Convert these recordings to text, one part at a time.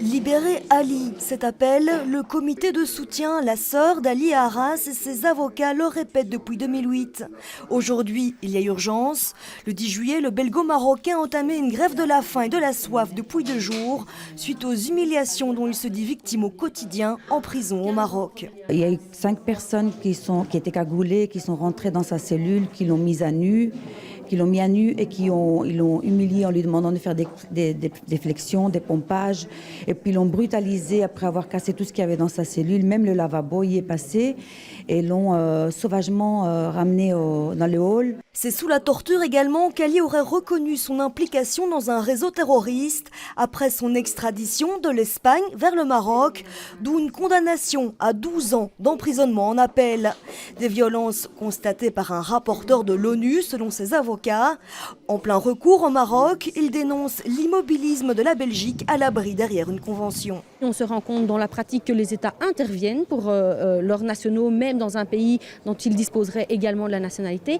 Libérer Ali, cet appel, le comité de soutien, la sœur d'Ali Arras et ses avocats le répètent depuis 2008. Aujourd'hui, il y a urgence. Le 10 juillet, le belgo-marocain a entamé une grève de la faim et de la soif depuis 2 jours, suite aux humiliations dont il se dit victime au quotidien en prison au Maroc. Il y a eu 5 personnes qui étaient cagoulées, qui sont rentrées dans sa cellule, qui l'ont mis à nu et ils l'ont humilié en lui demandant de faire des flexions, des pompages. Et puis ils l'ont brutalisé après avoir cassé tout ce qu'il y avait dans sa cellule. Même le lavabo y est passé et l'ont sauvagement ramené dans le hall. C'est sous la torture également qu'Ali aurait reconnu son implication dans un réseau terroriste après son extradition de l'Espagne vers le Maroc, d'où une condamnation à 12 ans d'emprisonnement en appel. Des violences constatées par un rapporteur de l'ONU selon ses avocats. En plein recours au Maroc, il dénonce l'immobilisme de la Belgique à l'abri derrière une convention. On se rend compte dans la pratique que les États interviennent pour leurs nationaux, même dans un pays dont ils disposeraient également de la nationalité.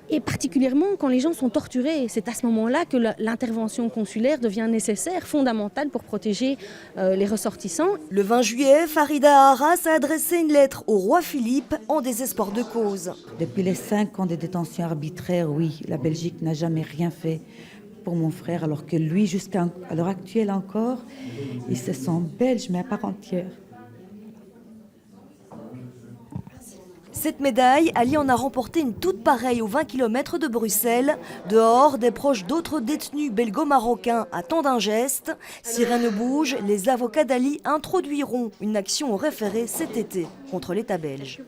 Et particulièrement quand les gens sont torturés, c'est à ce moment-là que l'intervention consulaire devient nécessaire, fondamentale pour protéger les ressortissants. Le 20 juillet, Farida Arras a adressé une lettre au roi Philippe en désespoir de cause. Depuis les 5 ans de détention arbitraire, oui, la Belgique n'a jamais rien fait pour mon frère, alors que lui, jusqu'à l'heure actuelle encore, il se sent belge, mais à part entière. Cette médaille, Ali en a remporté une toute pareille aux 20 km de Bruxelles. Dehors, des proches d'autres détenus belgo-marocains attendent un geste. Si rien ne bouge, les avocats d'Ali introduiront une action au référé cet été contre l'État belge.